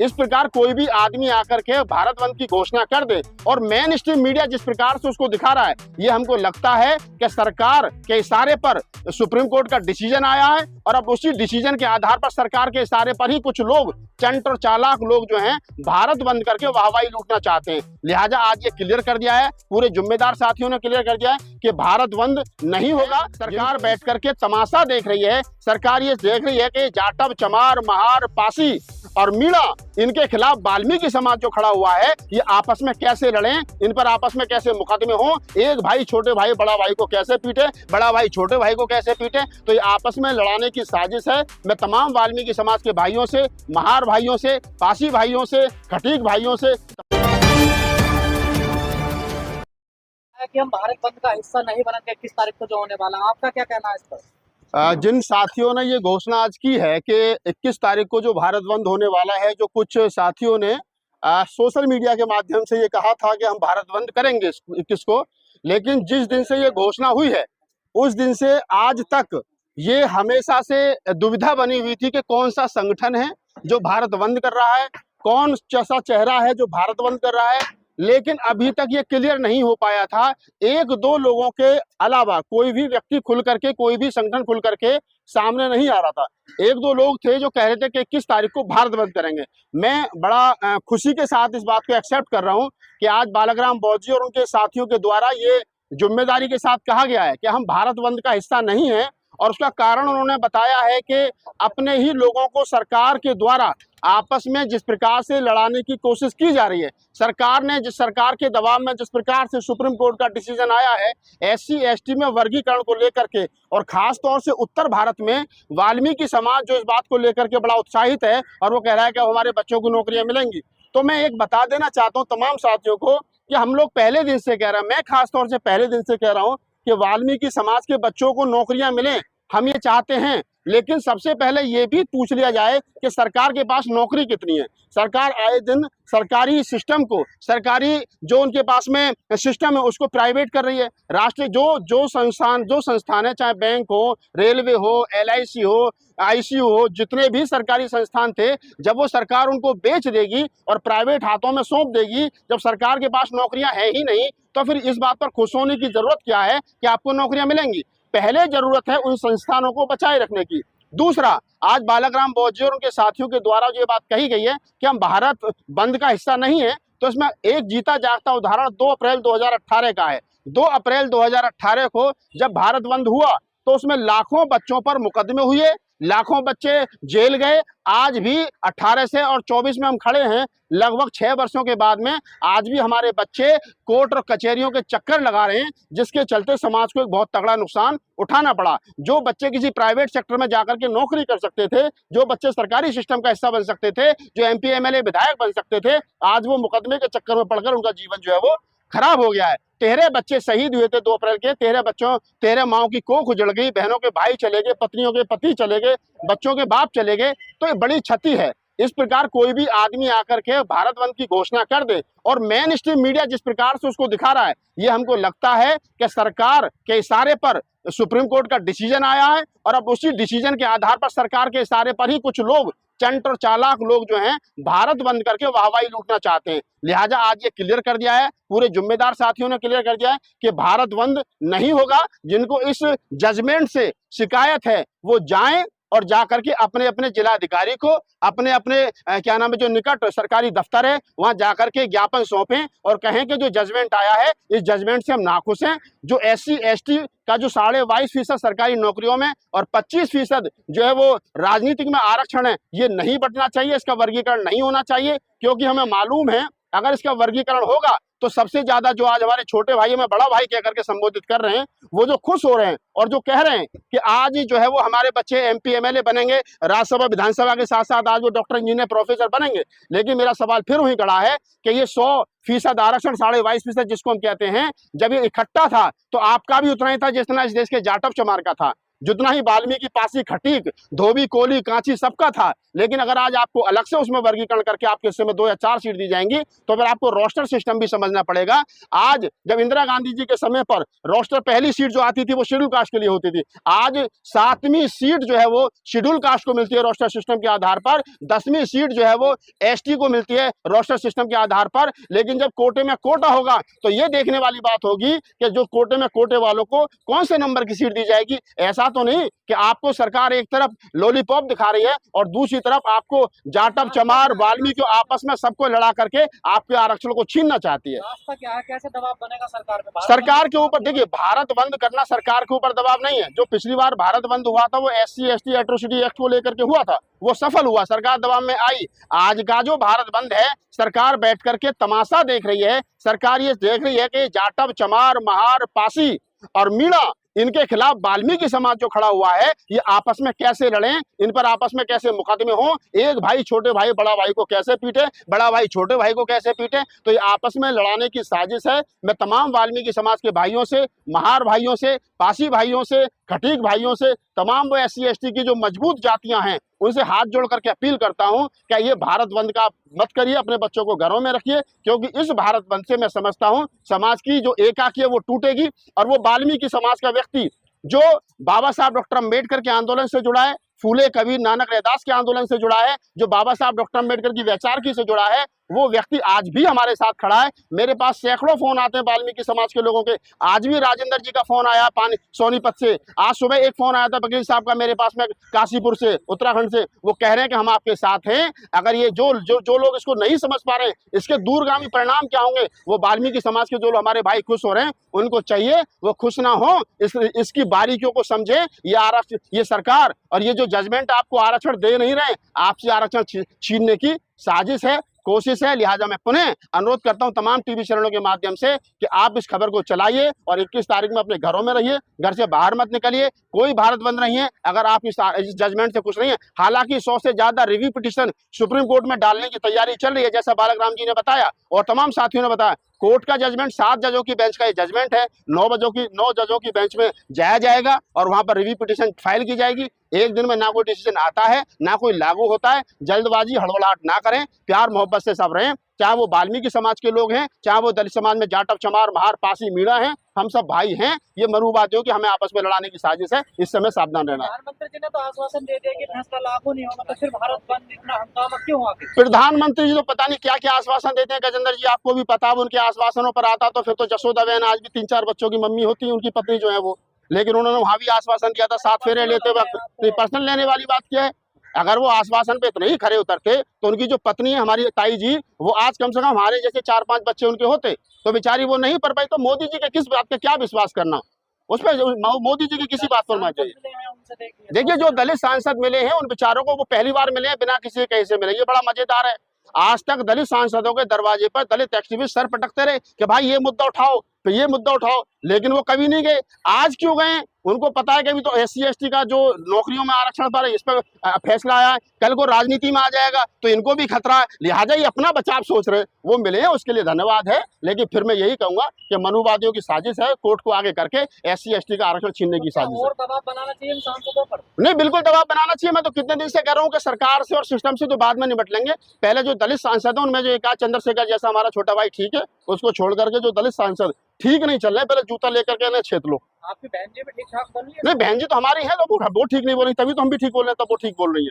इस प्रकार कोई भी आदमी आकर के भारत बंद की घोषणा कर दे और मेन स्ट्रीम मीडिया जिस प्रकार से उसको दिखा रहा है, ये हमको लगता है कि सरकार के इशारे पर सुप्रीम कोर्ट का डिसीजन आया है और अब उसी डिसीजन के आधार पर सरकार के इशारे पर ही कुछ लोग, चंट और चालाक लोग जो हैं, भारत बंद करके वाहवाही लूटना चाहते हैं। लिहाजा आज ये क्लियर कर दिया है, पूरे जिम्मेदार साथियों ने क्लियर कर दिया है कि भारत बंद नहीं होगा। सरकार बैठ करके तमाशा देख रही है। सरकार ये देख रही है कि जाटव, चमार, महार, पासी और मीणा, इनके खिलाफ वाल्मीकि समाज जो खड़ा हुआ है, ये आपस में कैसे लड़ें, इन पर आपस में कैसे मुकदमे हों, एक भाई छोटे भाई बड़ा भाई को कैसे पीटे, बड़ा भाई छोटे भाई को कैसे पीटे, तो ये आपस में लड़ाने की साजिश है। मैं तमाम वाल्मीकि समाज के भाइयों से, महार भाइयों से, पासी भाइयों से, खटीक भाइयों से कि हम भारत बंद का हिस्सा नहीं बनेंगे 21 तारीख को जो होने वाला, आपका क्या कहना है इस पर? जिन साथियों ने ये घोषणा आज की है कि 21 तारीख को जो भारत बंद होने वाला है, जो कुछ साथियों ने सोशल मीडिया के माध्यम से ये कहा था कि हम भारत बंद करेंगे 21 को, लेकिन जिस दिन से ये घोषणा हुई है उस दिन से आज तक ये हमेशा से दुविधा बनी हुई थी कि कौन सा संगठन है जो भारत बंद कर रहा है, कौन सा चेहरा है जो भारत बंद कर रहा है। लेकिन अभी तक ये क्लियर नहीं हो पाया था। एक दो लोगों के अलावा कोई भी व्यक्ति खुल करके, कोई भी संगठन खुल करके सामने नहीं आ रहा था। एक दो लोग थे जो कह रहे थे कि 21 तारीख को भारत बंद करेंगे। मैं बड़ा खुशी के साथ इस बात को एक्सेप्ट कर रहा हूं कि आज बालाग्राम बौद्ध और उनके साथियों के द्वारा ये जिम्मेदारी के साथ कहा गया है कि हम भारत बंद का हिस्सा नहीं है, और उसका कारण उन्होंने बताया है कि अपने ही लोगों को सरकार के द्वारा आपस में जिस प्रकार से लड़ाने की कोशिश की जा रही है, सरकार ने जिस सरकार के दबाव में जिस प्रकार से सुप्रीम कोर्ट का डिसीजन आया है SC ST में वर्गीकरण को लेकर के, और खास तौर से उत्तर भारत में वाल्मीकि समाज जो इस बात को लेकर के बड़ा उत्साहित है और वो कह रहा है कि हमारे बच्चों को नौकरियां मिलेंगी। तो मैं एक बता देना चाहता हूँ तमाम साथियों को कि हम लोग पहले दिन से कह रहे हैं, मैं खास तौर से पहले दिन से कह रहा हूँ कि वाल्मीकि समाज के बच्चों को नौकरियां मिलें, हम ये चाहते हैं। लेकिन सबसे पहले ये भी पूछ लिया जाए कि सरकार के पास नौकरी कितनी है। सरकार आए दिन सरकारी सिस्टम को, सरकारी जो उनके पास में सिस्टम है उसको प्राइवेट कर रही है। राष्ट्रीय जो संस्थान है, चाहे बैंक हो, रेलवे हो, LIC हो, ICU हो, जितने भी सरकारी संस्थान थे, जब वो सरकार उनको बेच देगी और प्राइवेट हाथों में सौंप देगी, जब सरकार के पास नौकरियां है ही नहीं, तो फिर इस बात पर खुश होने की जरूरत क्या है कि आपको नौकरियां मिलेंगी। पहले जरूरत है उन संस्थानों को बचाए रखने की। दूसरा, आज बालाग्राम बौद्ध और उनके साथियों के द्वारा जो ये बात कही गई है कि हम भारत बंद का हिस्सा नहीं है, तो इसमें एक जीता जागता उदाहरण 2 अप्रैल 2018 का है। 2 अप्रैल 2018 को जब भारत बंद हुआ तो उसमें लाखों बच्चों पर मुकदमे हुए, लाखों बच्चे जेल गए। आज भी 18 से और 24 में हम खड़े हैं, लगभग 6 वर्षों के बाद में आज भी हमारे बच्चे कोर्ट और कचहरियों के चक्कर लगा रहे हैं, जिसके चलते समाज को एक बहुत तगड़ा नुकसान उठाना पड़ा। जो बच्चे किसी प्राइवेट सेक्टर में जाकर के नौकरी कर सकते थे, जो बच्चे सरकारी सिस्टम का हिस्सा बन सकते थे, जो MP MLA विधायक बन सकते थे, आज वो मुकदमे के चक्कर में पड़कर उनका जीवन जो है वो खराब हो गया है। 13 बच्चे शहीद हुए थे 2 अप्रैल के। 13 माओं की कोख उजड़ गई, बहनों के भाई चले गए, पत्नियों के पति चले गए, बच्चों के बाप चले गए। तो ये बड़ी क्षति है। इस प्रकार कोई भी आदमी आकर के भारत बंद की घोषणा कर दे और मेन स्ट्रीम मीडिया जिस प्रकार से उसको दिखा रहा है, ये हमको लगता है कि सरकार के इशारे पर सुप्रीम कोर्ट का डिसीजन आया है और अब उसी डिसीजन के आधार पर सरकार के इशारे पर ही कुछ लोग, चंट और चालाक लोग जो हैं, भारत बंद करके वाहवाही लूटना चाहते हैं। लिहाजा आज ये क्लियर कर दिया है, पूरे जिम्मेदार साथियों ने क्लियर कर दिया है कि भारत बंद नहीं होगा। जिनको इस जजमेंट से शिकायत है वो जाएं और जाकर के अपने अपने जिलाधिकारी को, अपने अपने क्या नाम है, जो निकट सरकारी दफ्तर है वहां जाकर के ज्ञापन सौंपें और कहें कि जो जजमेंट आया है इस जजमेंट से हम नाखुश हैं। जो SC ST का जो 22.5% सरकारी नौकरियों में और 25% जो है वो राजनीतिक में आरक्षण है, ये नहीं बंटना चाहिए, इसका वर्गीकरण नहीं होना चाहिए। क्योंकि हमें मालूम है अगर इसका वर्गीकरण होगा तो सबसे ज्यादा जो आज हमारे छोटे भाई में बड़ा भाई कह करके संबोधित कर रहे हैं, वो जो खुश हो रहे हैं और जो कह रहे हैं कि आज ही जो है वो हमारे बच्चे MP MLA बनेंगे, राज्यसभा विधानसभा के साथ साथ आज वो डॉक्टर, इंजीनियर, प्रोफेसर बनेंगे। लेकिन मेरा सवाल फिर वही खड़ा है कि ये 100% आरक्षण, 22.5% जिसको हम कहते हैं, जब ये इकट्ठा था तो आपका भी उतना ही था जितना इस देश के जाटव चमार का था। जितना ही वाल्मीकि, पासी, खटीक, धोबी, कोली, कांची सबका था। लेकिन अगर आज आपको अलग से उसमें वर्गीकरण करके आपके हिस्से में 2 या 4 सीट दी जाएंगी तो फिर आपको रोस्टर सिस्टम भी समझना पड़ेगा। आज जब इंदिरा गांधी जी के समय पर रोस्टर पहली सीट जो आती थी वो शेड्यूल कास्ट के लिए होती थी, आज 7वीं सीट जो है वो शेड्यूल कास्ट को मिलती है रोस्टर सिस्टम के आधार पर, 10वीं सीट जो है वो एसटी को मिलती है रोस्टर सिस्टम के आधार पर। लेकिन जब कोटे में कोटा होगा तो ये देखने वाली बात होगी कि जो कोटे में कोटे वालों को कौन से नंबर की सीट दी जाएगी। ऐसा तो नहीं कि आपको सरकार एक तरफ लॉलीपॉप दिखा रही है और दूसरी तरफ आपको जाटव, चमार, वाल्मीकि आपस में सबको लड़ा करके आपके आरक्षण को छीनना चाहती है। रास्ता क्या है, कैसे दबाव बनेगा सरकार पे? सरकार के ऊपर देखिए, भारत बंद करना सरकार के ऊपर दबाव नहीं है। जो पिछली बार भारत बंद हुआ था वो SC ST एट्रोसिटी एक्ट को लेकर के हुआ था, वो सफल हुआ, सरकार दबाव में आई। आज का जो भारत बंद है, सरकार बैठ करके तमाशा देख रही है। सरकार ये देख रही है कि जाटव, चमार, महार, पासी और मीणा, इनके खिलाफ वाल्मीकि समाज जो खड़ा हुआ है, ये आपस में कैसे लड़ें, इन पर आपस में कैसे मुकदमे हों, एक भाई छोटे भाई बड़ा भाई को कैसे पीटे, बड़ा भाई छोटे भाई को कैसे पीटे, तो ये आपस में लड़ाने की साजिश है। मैं तमाम वाल्मीकि समाज के भाइयों से, महार भाइयों से, पासी भाइयों से, खटीक भाइयों से, तमाम वो SC ST की जो मजबूत जातियां हैं उनसे हाथ जोड़ करके अपील करता हूं कि ये भारत बंद का मत करिए, अपने बच्चों को घरों में रखिए, क्योंकि इस भारत बंद से मैं समझता हूं समाज की जो एकाकी है वो टूटेगी। और वो वाल्मीकि समाज का व्यक्ति जो बाबा साहब डॉक्टर अम्बेडकर के आंदोलन से जुड़ा है, फूले कबीर नानक रैदास के आंदोलन से जुड़ा है, जो बाबा साहब डॉक्टर अम्बेडकर की वैचारिकी से जुड़ा है, वो व्यक्ति आज भी हमारे साथ खड़ा है। मेरे पास सैकड़ों फोन आते हैं वाल्मीकि समाज के लोगों के। आज भी राजेंद्र जी का फोन आया सोनीपत से, आज सुबह एक फोन आया था वकील साहब का मेरे पास में काशीपुर से, उत्तराखंड से। वो कह रहे हैं कि हम आपके साथ हैं। अगर ये जो लोग इसको नहीं समझ पा रहे हैं, इसके दूरगामी परिणाम क्या होंगे, वो वाल्मीकि समाज के जो हमारे भाई खुश हो रहे हैं उनको चाहिए वो खुश ना हो, इसकी बारीकियों को समझे। ये आरक्षण, ये सरकार और ये जो जजमेंट आपको आरक्षण दे नहीं रहे, आपसे आरक्षण छीनने की साजिश है, कोशिश है। लिहाजा मैं पुनः अनुरोध करता हूं तमाम टीवी चैनलों के माध्यम से कि आप इस खबर को चलाइए और 21 तारीख में अपने घरों में रहिए, घर से बाहर मत निकलिए। कोई भारत बंद नहीं है अगर आप इस जजमेंट से खुश नहीं है। हालांकि 100 से ज्यादा रिव्यू पिटीशन सुप्रीम कोर्ट में डालने की तैयारी चल रही है, जैसा बालक राम जी ने बताया और तमाम साथियों ने बताया। कोर्ट का जजमेंट 7 जजों की बेंच का ये जजमेंट है, 9 जजों की बेंच में जाया जाएगा और वहां पर रिव्यू पिटीशन फाइल की जाएगी। एक दिन में ना कोई डिसीजन आता है ना कोई लागू होता है। जल्दबाजी, हड़बड़ाहट ना करें, प्यार मोहब्बत से सब रहें। चाहे वो वाल्मीकि समाज के लोग हैं, चाहे वो दलित समाज में जाटव, चमार, महार, पासी, मीणा हैं, हम सब भाई हैं। ये मनुवादियों की हमें आपस में लड़ाने की साजिश है, इस समय सावधान रहना। प्रधानमंत्री जी ने तो आश्वासन दे दिया कि फैसला लागू नहीं होगा, तो फिर भारत बंद इतना हंगामा क्यों हुआ? प्रधानमंत्री जी तो पता नहीं क्या क्या आश्वासन देते हैं गजेंद्र जी, आपको भी पता है। उनके आश्वासनों पर आता तो फिर तो जसोदा बहन आज भी 3-4 बच्चों की मम्मी होती है, उनकी पत्नी जो है वो। लेकिन उन्होंने वहां भी आश्वासन दिया था 7 फेरे लेते वक्त। तो पर्सनल लेने वाली बात क्या है? अगर वो आश्वासन पे इतने ही खरे उतरते तो उनकी जो पत्नी है हमारी ताई जी, वो आज कम से कम हमारे जैसे 4-5 बच्चे उनके होते, तो बेचारी वो नहीं पढ़ पाई। तो मोदी जी के किस बात का क्या विश्वास करना, उस पर मोदी जी की किसी बात पर होना चाहिए। देखिए जो दलित सांसद मिले हैं उन बेचारों को वो पहली बार मिले हैं, बिना किसी के से मिले, ये बड़ा मजेदार है। आज तक दलित सांसदों के दरवाजे पर दलित एक्टिविस्ट सर पटकते रहे कि भाई ये मुद्दा उठाओ, तो ये मुद्दा उठाओ, लेकिन वो कभी नहीं गए। आज क्यों गए? उनको पता है कि अभी तो SC ST का जो नौकरियों में आरक्षण पर इस पर फैसला आया है, कल को राजनीति में आ जाएगा तो इनको भी खतरा है। लिहाजा ये अपना बचाव सोच रहे, वो मिले हैं उसके लिए धन्यवाद है। लेकिन फिर मैं यही कहूंगा कि मनुवादियों की साजिश है, कोर्ट को आगे करके SC ST का आरक्षण छीनने की साजिश है। और दबाव बनाना चाहिए सांसदों पर? नहीं, बिल्कुल दबाव बनाना चाहिए। मैं तो कितने दिन से कह रहा हूँ कि सरकार से और सिस्टम से तो बाद में निपट लेंगे। पहले जो दलित सांसद है उनमें जो एक चंद्रशेखर जैसा हमारा छोटा भाई ठीक है, उसको छोड़ करके जो दलित सांसद ठीक नहीं चल रहे, पहले जूता लेकर के ना छेद लो। आपकी बहन जी भी ठीक ठाक बोल रही है? नहीं, बहन जी तो हमारी है, तो वो ठीक नहीं बोल रही, तभी तो हम भी ठीक बोल रहे हैं, तब वो ठीक बोल रही है।